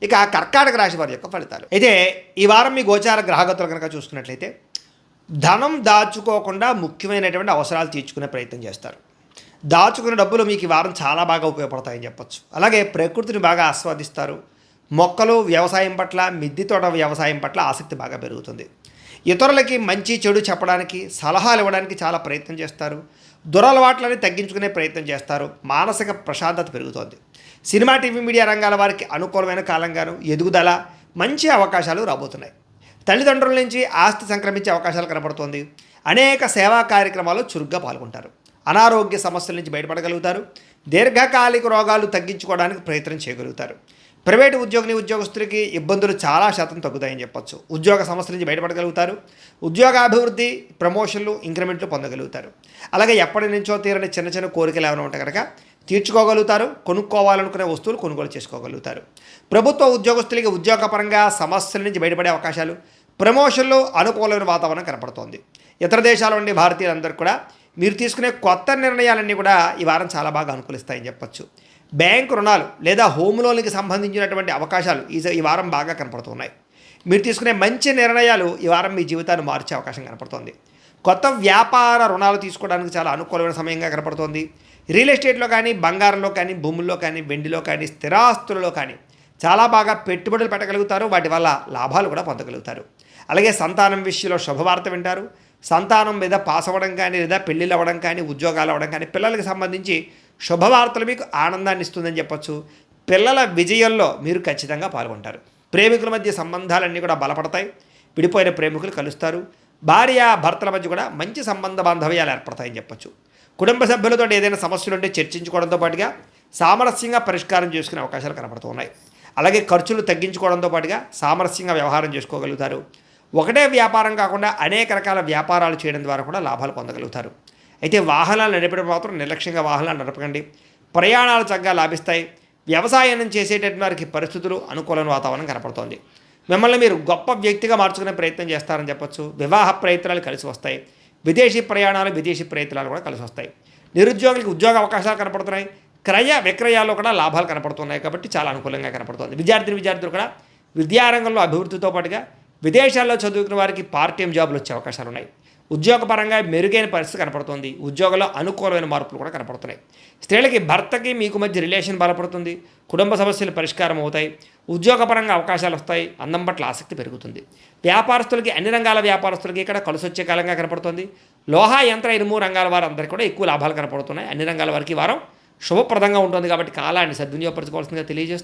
ఇక కర్కాటక రాశి వారి యొక్క ఫలితాలు అయితే ఈ వారం మీ గోచార గ్రహగతులు కనుక చూసుకున్నట్లయితే ధనం దాచుకోకుండా ముఖ్యమైనటువంటి అవసరాలు తీర్చుకునే ప్రయత్నం చేస్తారు. దాచుకున్న డబ్బులు మీకు ఈ వారం చాలా బాగా ఉపయోగపడతాయని చెప్పొచ్చు. అలాగే ప్రకృతిని బాగా ఆస్వాదిస్తారు. మొక్కలు వ్యవసాయం పట్ల, మిద్దె తోట వ్యవసాయం పట్ల ఆసక్తి బాగా పెరుగుతుంది. ఇతరులకి మంచి చెడు చెప్పడానికి, సలహాలు ఇవ్వడానికి చాలా ప్రయత్నం చేస్తారు. దురలవాట్లని తగ్గించుకునే ప్రయత్నం చేస్తారు. మానసిక ప్రశాంతత పెరుగుతోంది. సినిమా, టీవీ, మీడియా రంగాల వారికి అనుకూలమైన కాలంగాను ఎదుగుదల, మంచి అవకాశాలు రాబోతున్నాయి. తల్లిదండ్రుల నుంచి ఆస్తి సంక్రమించే అవకాశాలు కనబడుతోంది. అనేక సేవా కార్యక్రమాల్లో చురుగ్గా పాల్గొంటారు. అనారోగ్య సమస్యల నుంచి బయటపడగలుగుతారు. దీర్ఘకాలిక రోగాలు తగ్గించుకోవడానికి ప్రయత్నం చేయగలుగుతారు. ప్రైవేటు ఉద్యోగస్తులకి ఇబ్బందులు చాలా శాతం తగ్గుతాయని చెప్పొచ్చు. ఉద్యోగ సమస్యల నుంచి బయటపడగలుగుతారు. ఉద్యోగాభివృద్ధి, ప్రమోషన్లు, ఇంక్రిమెంట్లు పొందగలుగుతారు. అలాగే ఎప్పటి నుంచో తీరని చిన్న చిన్న కోరికలు ఏమైనా ఉంటే కనుక తీర్చుకోగలుగుతారు. కొనుక్కోవాలనుకునే వస్తువులు కొనుగోలు చేసుకోగలుగుతారు. ప్రభుత్వ ఉద్యోగస్తులకి ఉద్యోగపరంగా సమస్యల నుంచి బయటపడే అవకాశాలు, ప్రమోషన్లు, అనుకూలమైన వాతావరణం కనపడుతోంది. ఇతర దేశాల నుండి భారతీయులందరూ కూడా మీరు తీసుకునే కొత్త నిర్ణయాలన్నీ కూడా ఈ వారం చాలా బాగా అనుకూలిస్తాయని చెప్పొచ్చు. బ్యాంకు రుణాలు లేదా హోమ్ లోన్కి సంబంధించినటువంటి అవకాశాలు ఈ వారం బాగా కనపడుతున్నాయి. మీరు తీసుకునే మంచి నిర్ణయాలు ఈ వారం మీ జీవితాన్ని మార్చే అవకాశం కనపడుతోంది. కొత్త వ్యాపార రుణాలు తీసుకోవడానికి చాలా అనుకూలమైన సమయంగా కనపడుతోంది. రియల్ ఎస్టేట్లో కానీ, బంగారంలో కానీ, భూముల్లో కానీ, వెండిలో కానీ, స్థిరాస్తులలో కానీ చాలా బాగా పెట్టుబడులు పెట్టగలుగుతారు. వాటి వల్ల లాభాలు కూడా పొందగలుగుతారు. అలాగే సంతానం విషయంలో శుభవార్త వింటారు. సంతానం మీద పాస్ అవ్వడం కానీ, లేదా పెళ్ళిళ్ళు అవ్వడం కానీ, ఉద్యోగాలు అవ్వడం కానీ, పిల్లలకి సంబంధించి శుభవార్తలు మీకు ఆనందాన్ని ఇస్తుందని చెప్పొచ్చు. పిల్లల విజయంలో మీరు ఖచ్చితంగా పాల్గొంటారు. ప్రేమికుల మధ్య సంబంధాలన్నీ కూడా బలపడతాయి. విడిపోయిన ప్రేమికులు కలుస్తారు. భార్య భర్తల మధ్య కూడా మంచి సంబంధ బాంధవ్యాలు ఏర్పడతాయని చెప్పొచ్చు. కుటుంబ సభ్యులతో ఏదైనా సమస్యలు ఉంటే చర్చించుకోవడంతో పాటుగా సామరస్యంగా పరిష్కారం చేసుకునే అవకాశాలు కనపడుతున్నాయి. అలాగే ఖర్చులు తగ్గించుకోవడంతో పాటుగా సామరస్యంగా వ్యవహారం చేసుకోగలుగుతారు. ఒకటే వ్యాపారం కాకుండా అనేక రకాల వ్యాపారాలు చేయడం ద్వారా కూడా లాభాలు పొందగలుగుతారు. అయితే వాహనాలు నడిపడం మాత్రం నిర్లక్ష్యంగా వాహనాలు నడపకండి. ప్రయాణాలు చక్కగా లాభిస్తాయి. వ్యవసాయం చేసేటటువంటి వారికి పరిస్థితులు, అనుకూలమైన వాతావరణం కనపడుతోంది. మిమ్మల్ని మీరు గొప్ప వ్యక్తిగా మార్చుకునే ప్రయత్నం చేస్తారని చెప్పొచ్చు. వివాహ ప్రయత్నాలు కలిసి వస్తాయి. విదేశీ ప్రయత్నాలు కూడా కలిసి వస్తాయి. నిరుద్యోగులకు ఉద్యోగ అవకాశాలు కనపడుతున్నాయి. క్రయ విక్రయాల్లో కూడా లాభాలు కనపడుతున్నాయి. కాబట్టి చాలా అనుకూలంగా కనపడుతుంది. విద్యార్థులు కూడా విద్యారంగంలో అభివృద్ధితో పాటుగా విదేశాల్లో చదువుకున్న వారికి పార్ట్ టైం జాబులు వచ్చే అవకాశాలు ఉన్నాయి. ఉద్యోగపరంగా మెరుగైన పరిస్థితి కనపడుతుంది. ఉద్యోగంలో అనుకూలమైన మార్పులు కూడా కనపడుతున్నాయి. స్త్రీలకి భర్తకి మీకు మధ్య రిలేషన్ బలపడుతుంది. కుటుంబ సమస్యలు పరిష్కారం అవుతాయి. ఉద్యోగపరంగా అవకాశాలు వస్తాయి. అందం పట్ల ఆసక్తి పెరుగుతుంది. వ్యాపారస్తులకి, అన్ని రంగాల వ్యాపారస్తులకి ఇక్కడ కలిసి వచ్చే కాలంగా కనపడుతుంది. లోహ, యంత్ర, ఇనుము రంగాల వారందరికీ కూడా ఎక్కువ లాభాలు కనపడుతున్నాయి. అన్ని రంగాల వారికి వారం శుభప్రదంగా ఉంటుంది. కాబట్టి కాలాన్ని సద్వినియోగపరచుకోవాల్సిందిగా తెలియజేస్తూ